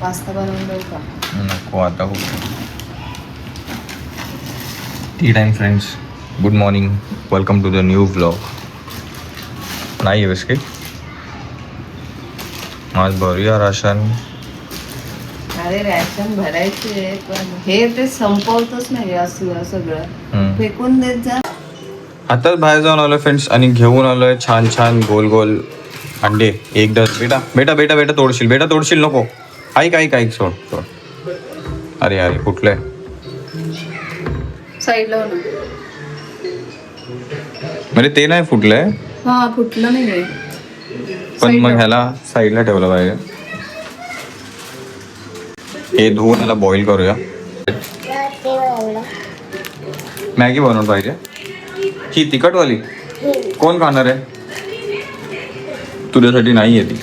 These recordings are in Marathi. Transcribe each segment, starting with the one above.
पास्ता बनवून देऊ का? नको आता हो. Tea time friends, good morning, welcome to the new vlog. नाही आहे बिस्किट आज भरूया राशन. अरे रॅशन भरायचे पण हे ते संपवतच नाही असं सगळं फेकून देत जा. आताच बाहेर जाऊन आलोय फ्रेंड्स आणि घेऊन आलोय छान छान गोल गोल अंडे. एकदा बेटा बेटा बेटा बेटा तोडशील नको. ऐक सोड सोड. अरे अरे कुठलंय साईडला ना. म्हणजे ते नाही फुटलंय हा फुटलं नाही पण मग ह्याला साईडला ठेवलं पाहिजे. हे धुवून ह्याला बॉईल करूया. मॅगी बनवून पाहिजे. ही तिखटवाली कोण खाणार आहे? तुझ्यासाठी नाही आहे ती.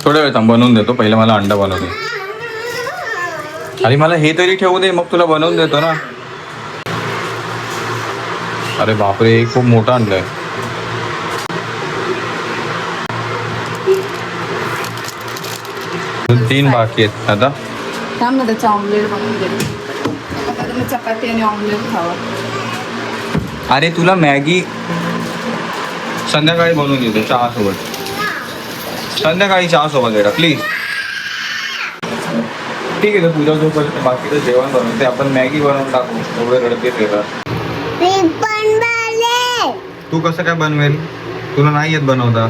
थोड्या वेळ थांब बनवून देतो. पहिलं मला अंडा बनवतो. आणि मला हे तरी ठेवू दे मग तुला बनवून देतो ना. अरे बापरे खूप मोठा अंडा आहे. तीन बाकी आहेत आता. थांब ना त्याचं ऑमलेट बनवून दे. आता तुम्ही चपाती आणि ऑमलेट खावा. अरे तुला मॅगी संध्याकाळी बनवून देतो चहा सोबत. संध्याकाळी चहा सोबत बेटा प्लीज. ठीक आहे तर तुझ्या सोबत बाकीचं जेवण बनवते. आपण मॅगी बनवून टाकू. एवढे रडते तेला. तू कसं काय बनवेल? तुला नाही येत बनवता.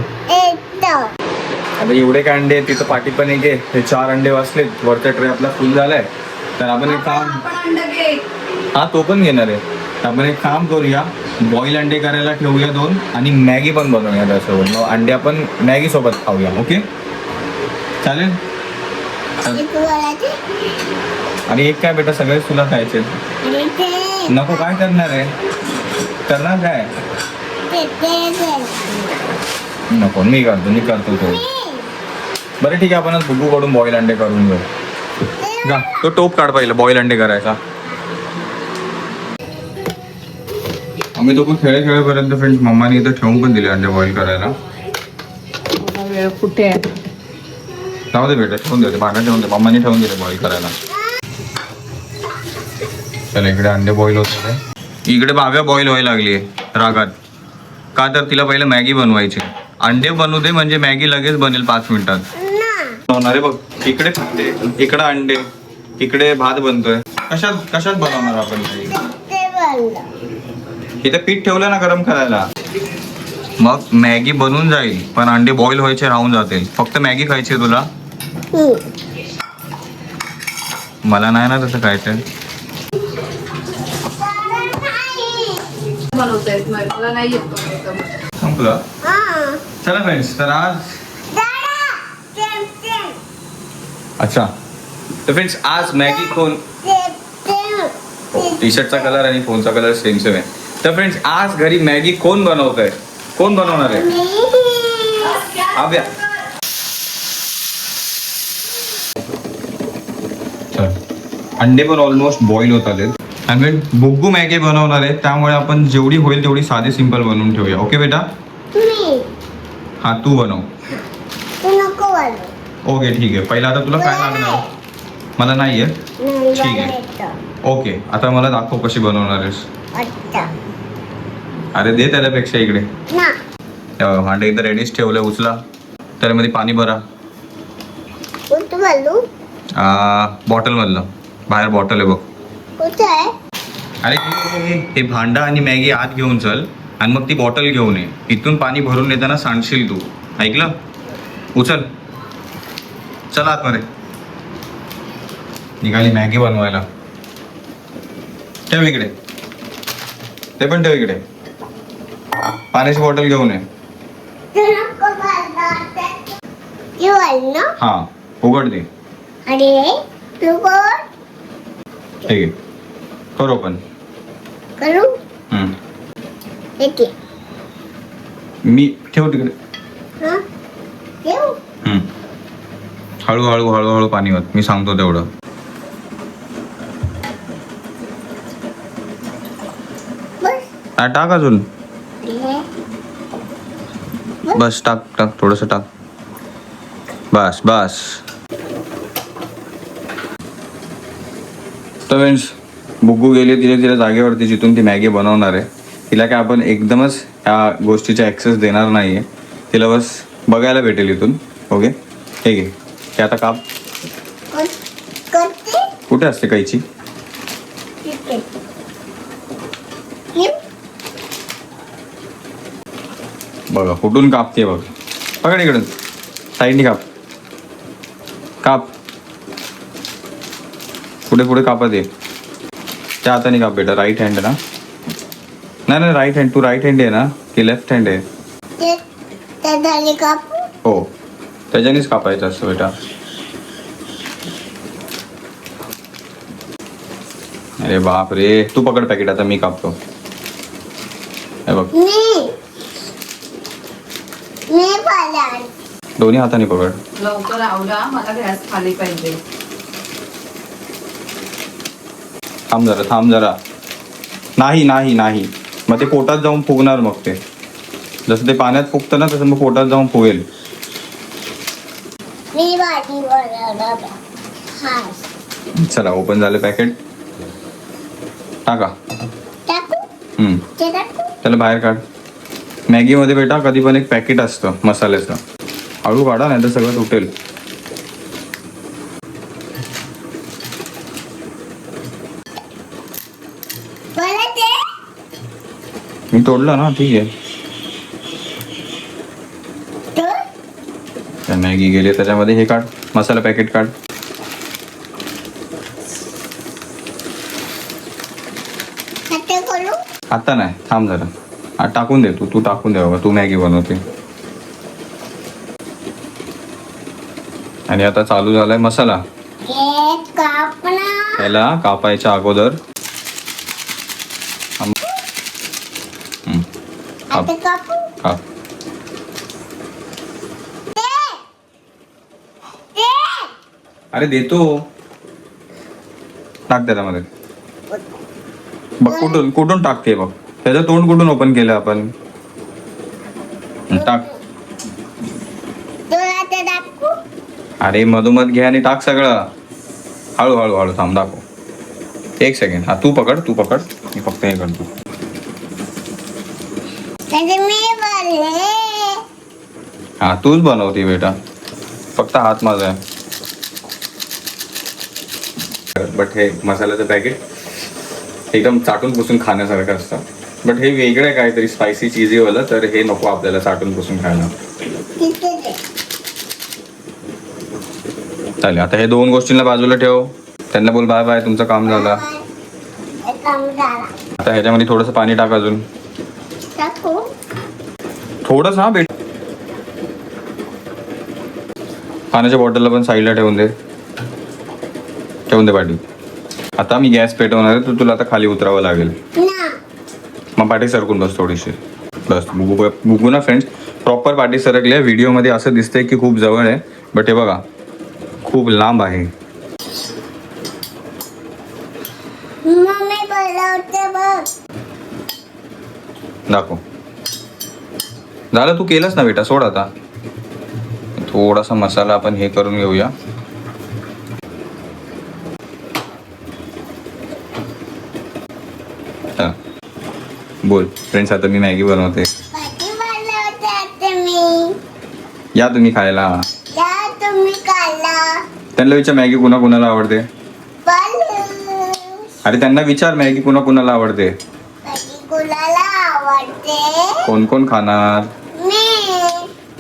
आता एवढे काय अंडे आहेत तिथं पाठी पण एक आहे. हे 4 अंडे वाचलेत. वरचा ट्रे आपला फुल झालाय. तर आपण एक काम हा तो पण घेणार आहे. आपण एक काम करूया. बॉईल अंडे करायला ठेवूया 2 आणि मॅगी पण बनवूया त्यासोबत. मग अंडे आपण मॅगी सोबत खाऊया. ओके चालेल. आणि एक काय बेटा सगळेच तुला खायचे नको. काय करणार आहे? करणार काय? नको मी करतो तो. बरं ठीक आहे आपणच बुगू कडून बॉईल अंडे करून घेऊ. जा तो टोप काढ पहिलं बॉईल अंडे करायचा. आम्ही तो पण खेळेपर्यंत फ्रेंड्स मम्माने इथं ठेवून पण दिले अंडे बॉईल करायला. वेळ कुठे आहे? जाऊ दे बेटा ठेवून दे. भांडण ठेवून दे. मम्माने ठेवून दिले बॉईल करायला. चला इकडे अंडे बॉईल होते. इकडे भाव्या बॉईल व्हायला लागली रागात. का तर तिला पहिलं मॅगी बनवायची. अंडे बनवू दे म्हणजे मॅगी लगेच बनेल 5 मिनिटात. होणार आहे बघ. इकडे अंडे इकडे अंडे इकडे भात बनतोय. कशात बनवणार आपण? इथे पीठ ठेवलं ना गरम करायला. मग मॅगी बनून जाईल पण अंडे बॉईल व्हायचे राहून जातील. फक्त मॅगी खायची तुला. मला नाही ना तसं खायचंय. संपलं. चला फ्रेंड्स तर आज अच्छा तर फ्रेंड्स आज मॅगी कोण टी शर्टचा कलर आणि फोनचा कलर सेम आहे. तर फ्रेंड्स आज घरी मॅगी कोण बनवत आहे? कोण बनवणार आहे? आव्या. अंडे पण ऑलमोस्ट बॉईल होत आले. आणि बुग्गू मॅगी बनवणार आहे त्यामुळे आपण जेवढी होईल तेवढी साधी सिंपल बनवून ठेवूया. ओके बेटा? हा तू बनव. ओके ठीक आहे. पहिला आता तुला काय लागणार? मला नाही आहे. ठीक आहे ओके. आता मला दाखव कशी बनवणार आहेस. अरे दे त्याच्यापेक्षा इकडे. भांडे इथं रेडीच ठेवलं. उचला त्यामध्ये पाणी भरा. बॉटल मधलं. बाहेर बॉटल आहे बघ. अरे हे भांडा आणि मॅगी आत घेऊन चल आणि मग ती बॉटल घेऊन ये. इथून पाणी भरून येताना सांडशील तू. ऐकलं? उचल चल आतमध्ये. निघाली मॅगी बनवायला. ठेव इकडे. ते पण ठेव इकडे. पाण्याची बॉटल घेऊन ये. हा उघड दे. ठीक आहे करू पण. मी ठेव तिकडे. हळूहळू हळूहळू पाणी होत. मी सांगतो तेवढं. टाक अजून. बस टाक टाक थोडंसं टाक. बस बस तर फ्रेंड्स बुग्गू गेली तिच्या जागेवरती जिथून ती मॅगी बनवणार आहे. तिला काय आपण एकदमच ह्या गोष्टीचा ॲक्सेस देणार नाही आहे. तिला बस बघायला भेटेल इथून. ओके ठीक आहे. ते आता काप. कुठे असते कैची? बघा कुठून कापते बघ. पकड इकडून साईडनी काप. काप पुढे पुढे कापत आहे. त्या हाताने काप बेटा. राईट हँड ना? नाही राईट हँड. तू राईट हँड आहे ना की लेफ्ट हँड आहे? हो त्याच्यानेच कापायचं असतं बेटा. अरे बाप रे. तू पकड पॅकेट आता मी कापतो. हे बघ दोन्ही हाताने पकड. लवकर आवडा मला गॅस खाली पाहिजे. थांब जरा. नाही नाही नाही मग ते पोटात जाऊन फुगणार. मग ते जसं ते पाण्यात फुगतं ना तसं मग पोटात जाऊन फुगेल. चला ओपन झालं पॅकेट. टाका. त्याला बाहेर काढ. मॅगी मध्ये बेटा कधी पण एक पॅकेट असतं मसाल्याचं. हळू काढा नाही तर सगळं तुटेल. मी तोडलं ना. ठीक आहे. मॅगी गेली त्याच्यामध्ये हे काढ. मसाला पॅकेट काढ. आता नाही. थांब जरा. टाकून दे. तू टाकून दे बाबा. तू मॅगी बनवते. आणि आता चालू झालाय मसाला. त्याला कापायच्या अगोदर काप. अरे देतो. टाक त्याच्यामध्ये. बघ कुठून टाकते बघ. त्याचं तोंड कुठून ओपन केलं आपण. टाक. अरे मधोमध घे आणि टाक सगळं. हळू हळू हळू. थांब दाखव. एक सेकंड. हा तू पकड. मी फक्त हे करतो. हा तूच बनवते बेटा. फक्त हात माझा आहे. बट हे मसाल्याचं पॅकेट एकदम चाटून पुसून खाण्यासारखं असतं. बट हे वेगळं आहे काहीतरी स्पायसी चीजीवालं. तर हे नको आपल्याला चाटून पुसून खायला. चालेल. आता हे दोन गोष्टींना बाजूला ठेव. त्यांना बोल बाय बाय तुमचं काम झालं. आता ह्याच्यामध्ये थोडंसं पाणी टाक. अजून थोडंसं. हा बेटा पाण्याच्या बॉटलला पण साईडला ठेवून दे पाठी. आता मी गॅस पेटवणार आहे. तर तुला आता खाली उतरावं लागेल. मग पाठी सरकून बस थोडीशी. बस. बुगू ना फ्रेंड्स प्रॉपर पाठी सरकली आहे. व्हिडिओमध्ये असं दिसतंय की खूप जवळ आहे. बट हे बघा खूप लांब आहे. दाखव. झालं. तू केलंस ना बेटा. सोड आता. थोडासा मसाला आपण हे करून घेऊया. बोल फ्रेंड्स आता मी मॅगी बनवते. या तुम्ही खायला. त्यांना विचार मॅगी कुणाला आवडते. अरे त्यांना विचार मॅगी कुणाला आवडते. कोण कोण खाणार.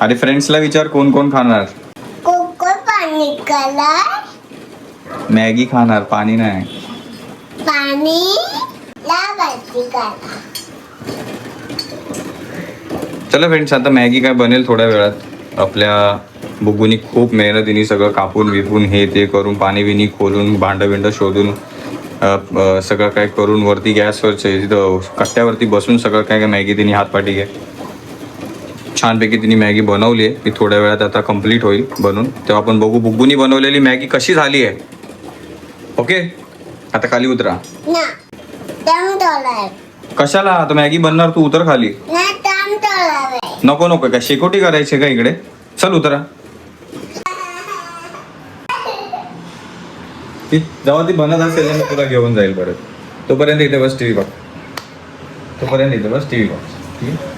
अरे फ्रेंड्सला विचार कोण खाणार. मॅगी खाणार. पाणी नाही. चला फ्रेंड्स आता मॅगी काय बनेल थोड्या वेळात. आपल्या बुगूनी खूप मेहनतीने सगळं कापून विपून हे ते करून पाणी बिनी खोलून भांडं शोधून सगळं काय करून वरती गॅसवरचे तिथं कट्ट्यावरती बसून सगळं काय मॅगी तिने हातपाठी घे छानपैकी तिने मॅगी बनवली आहे. ती थोड्या वेळात आता कंप्लीट होईल बनून. तेव्हा आपण बघू बुगूनी बनवलेली मॅगी कशी झाली आहे. ओके आता खाली उतरा. कशाला. आता मॅगी बनणार. तू उतर खाली. नको काय शेकोटी करायची का इकडे. चल उतरा. ती जेव्हा ती बनत असेल ना मी तुला घेऊन जाईल परत. तोपर्यंत इथे बस टीव्ही बघ. तोपर्यंत इथे बस टीव्ही बघ. ठीक आहे.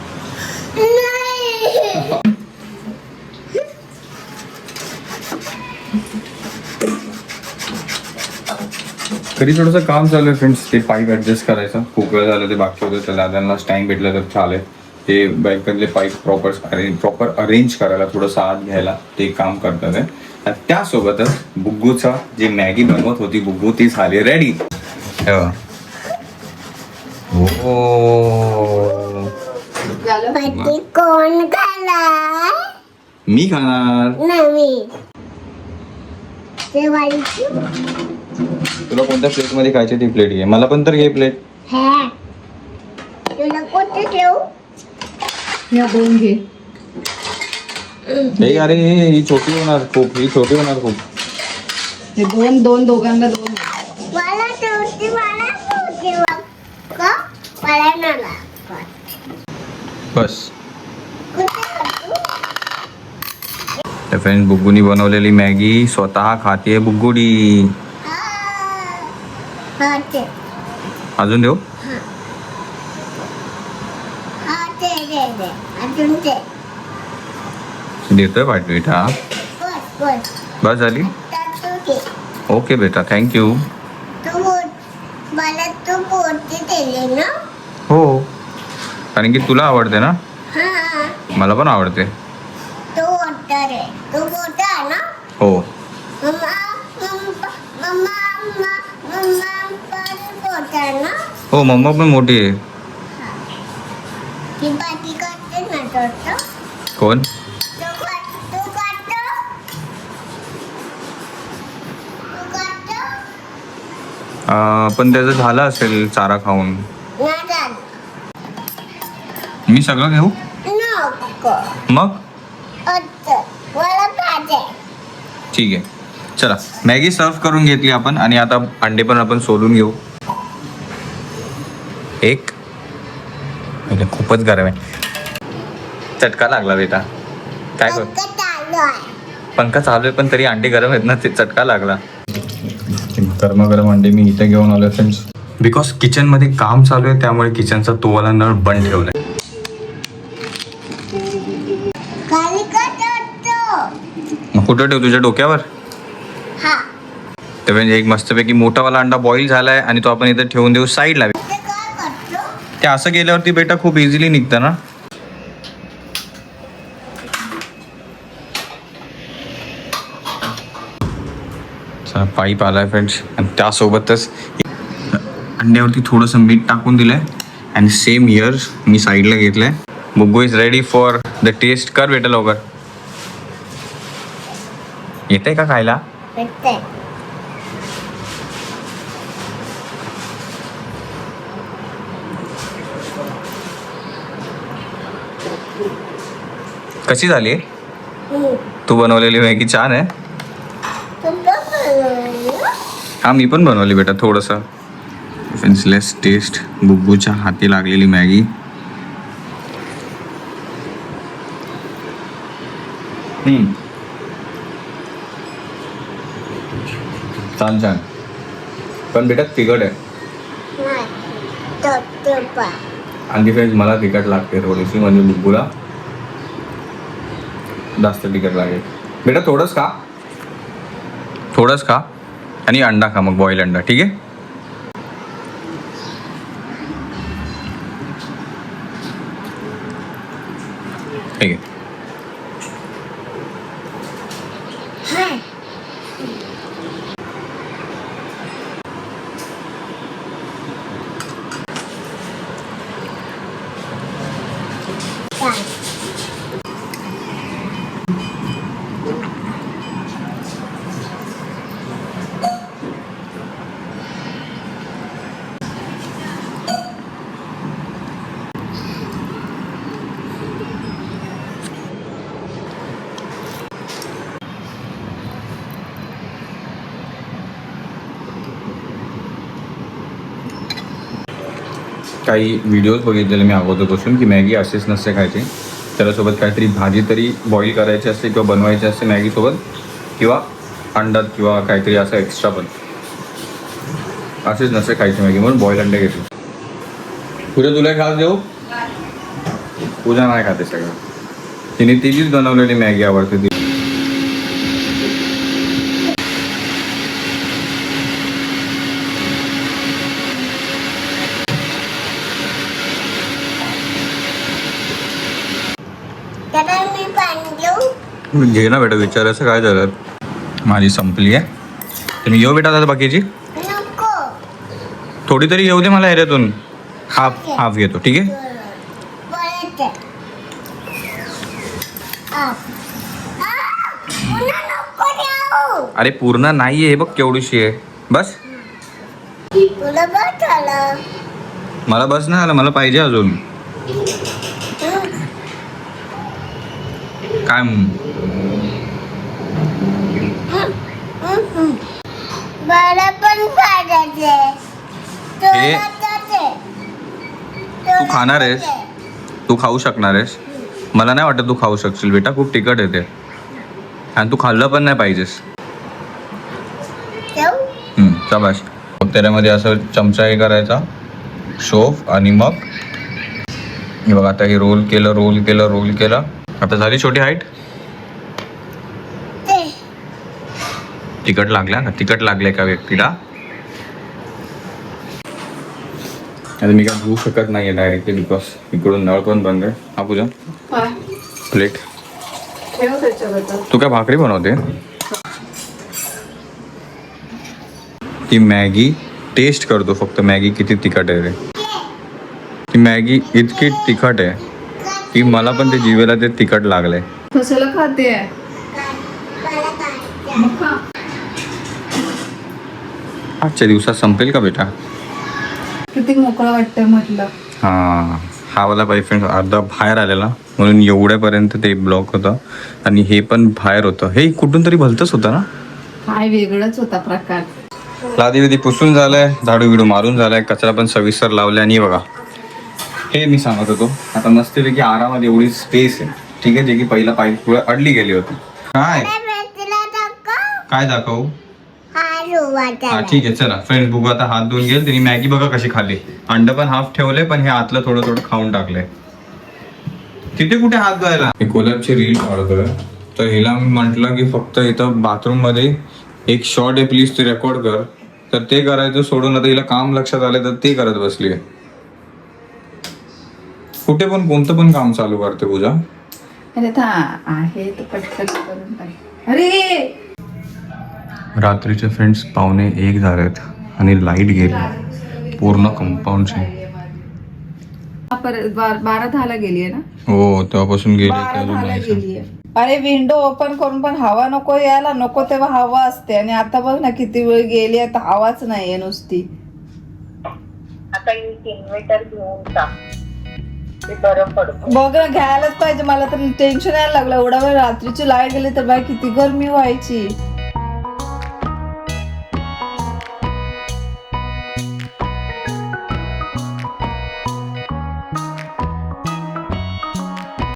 तरी थोडंसं काम चालू आहे फ्रेंड्स. ते पाईप ॲडजस्ट करायचं. खूप वेळ झालं ते बाकी होतं. तर दादांना टाईम भेटला तर चालेल ते बॅकमधले पाईप प्रॉपर अरेंज करायला, थोडंसं आत घ्यायला ते काम करतात आहे. आणि त्यासोबतच बुग्गूचा जे मॅगी बनवत होती बुग्गू ती झाली रेडी. हो कोण खाणार? मी खाणार. तुला कोणत्या प्लेट मध्ये खायची ती प्लेट घे. मला पण तर घे प्लेट. तुला कोणते ठेवू? या 2 घे. हे अरे ही छोटी होणार खूप. ही छोटी होणार खूप. हे 2 दोघांना 2. मला ठेवते, मला ठेवते का? मला नाला बस. कुठे करतो? तर फ्रेंड्स बुग्गूनी बनवलेली मॅगी स्वतः खाते बुग्गुडी. हा ते अजून देऊ? हा ते दे अजून ते देतोय पाठ बेटा. बस बस बस झाली. आता तू घे. ओके बेटा थँक्यू. मला तू पोटी दिली ना? हो कारण की तुला आवडते ना. हा मला पण आवडते. तू मोठा रे. तू मोठा आहे ना? हो मम्मा मम्मा मम्मा मम्मा पण मोठा आहे ना? हो मम्मा पण मोठी आहे. ती पाठी करते ना तो. कोण? तू काढतो. पण त्याचं झालं असेल चारा खाऊन. नाही झालं. मी सगळं घेऊ नको. मग. अच्छा मला पाहिजे. ठीक आहे चला मॅगी सर्व करून घेतली आपण आणि आता अंडे पण आपण सोलून घेऊ. एक खूपच गरम आहे. चटका लागला बेटा. काय कर. पंखा चालू आहे. पंखा चालू आहे पण तरी अंडे गरम आहेत ना. ते चटका लागला. गरमागरम अंडे मी इथे घेऊन आलो फ्रेंड्स. बिकॉज किचन मध्ये काम चालू आहे त्यामुळे किचनचा तो वाला नळ बंद ठेवलाय. खाली का ठेवतो? मग कुठं ठेव? तुझ्या डोक्यावर. हा तर म्हणजे एक मस्तपैकी मोठावाला अंडा बॉईल झालाय आणि तो आपण इथे ठेवून देऊ साईडला. ते काय करतो? ते असं गेल्यावरती बेटा खूप इझिली निघतं ना. पाईप आलाय फ्रेंड्स आणि त्यासोबतच अंड्यावरती थोडंसं मीठ टाकून दिलंय आणि सेम इयर मी साईडला घेतलंय. Buggu is ready for the test. कर बेटा लवकर. येतंय का खायला? भेटते. कशी झाली? तू बनवलेली मॅगी छान आहे. हा मी पण बनवली बेटा थोडंसं. लेस टेस्ट बुग्गूच्या हाती लागलेली मॅगी. छान छान पण बेटा तिखट आहे. आणखी फ्रेंड्स मला तिखट लागते थोडीशी म्हणजे बुग्गूला जास्त तिखट लागेल. बेटा थोडंच खा आणि अंडा खा मग बॉईल अंडा. ठीक आहे. ठीक आहे. काही व्हिडिओज बघितलेले मी अगोदरपासून की मॅगी असेच नसते खायची. त्याच्यासोबत काहीतरी भाजी तरी बॉईल करायची असते किंवा बनवायची असते मॅगीसोबत किंवा अंड्यात किंवा काहीतरी असं एक्स्ट्रा पण. असेच नसे खायची मॅगी म्हणून बॉईल अंडे घेतले. पूजा तुला घास देऊ? पूजा नाही खाते सगळं. तिने तिचीच बनवलेली मॅगी आवडते ती. त्याला मी पाणी देऊ. घे ना बेटा, विचारायचं काय झालं. माझी संपली आहे. तुम्ही येऊ बेटा दादा बाकीची नको. थोडी तरी येऊ दे मला ह्याच्यातून. हाफ घेतो ठीक आहे. परत दे. आ. पुन्हा नको देऊ. अरे पूर्ण नाहीये, हे बघ केवढीशी आहे. बस तुला बस झालं. मला बस नाही आलं, मला पाहिजे अजून. काय मला पण पाहिजे. हे तू खाणार आहेस? तू खाऊ शकणार आहेस? मला नाही वाटत तू खाऊ शकशील बेटा, खूप तिखट येते आणि तू खाल्लं पण नाही पाहिजेस. शाबाश. मग त्याच्यामध्ये असं चमचा हे करायचा शोफ आणि मग हे बघ आता हे रोल केलं. आता झाली छोटी हाईट. तिखट लागले का व्यक्तीला? आता मी काय घेऊ शकत नाहीये डायरेक्टली बिकॉज इकडून नळ पण बंद आहे. हा पूजा प्लेट ठेव त्याच्याबद्दल. तू काय भाकरी बनवते? ती मॅगी टेस्ट करतो फक्त, मॅगी किती तिखट आहे रे. ती मॅगी इतकी तिखट आहे की मला पण ते जीवेला ते तिखट लागलंय. कशाला खाते? मग खा. आजच्या दिवसात संपेल का बेटा? किती मोकळं वाटतंय म्हटलं. हा वाला बॉयफ्रेंड अर्धा बाहेर आलेला म्हणून एवढ्यापर्यंत ते ब्लॉक होतं आणि हे पण बाहेर होतं. हे कुठून तरी भलतंच होतं ना. काय वेगळाच होता प्रकार. लादी विधी पुसून झालंय, झाडू बिडू मारून झालाय, कचरा पण सविस्तर लावलाय. आणि बघा हे मी सांगत होतो, आता मस्तपैकी आरामात एवढी स्पेस आहे ठीक आहे, जे की पहिला पाईप पुढे अडली गेली होती. काय दाखवू? हा ठीक आहे चला फ्रेंड्स बघू आता. हात धुवून गेल तिने मॅगी बघा कशी खाल्ली. अंड पण हाफ ठेवले पण हे आतलं थोडं खाऊन टाकलंय. तिथे कुठे हात धुवायला? मी कोलॅबची रील काढतोय तर हिला मी म्हटलं की फक्त इथं बाथरूम मध्ये एक शॉर्ट आहे प्लीज ते रेकॉर्ड कर, तर ते करायचं सोडून आता हिला काम लक्षात आलं तर ते करत बसली आहे. कुठे पण कोणतं पण काम चालू करते पूजा. अरे आहे तर पटकन करून टाक. अरे रात्रीचे फ्रेंड्स 1:45 झालेत आणि लाईट गेली पूर्ण कंपाऊंडची. 12:10 गेलीये ना. हो तेव्हापासून गेली. 12:10 गेलीये. अरे विंडो ओपन करून पण हवा नको यायला, नको तेव्हा हवा असते. आणि आता बघ ना किती वेळ गेली आता हवाच नाहीये नुसती. आता इन्व्हर्टर घेऊन टाक, ते बरं पडतं. बघ ना घ्यायलाच पाहिजे. मला तर टेन्शन यायला लागलं एवढा वेळ रात्रीची लाईट गेली तर बाई किती गरमी व्हायची.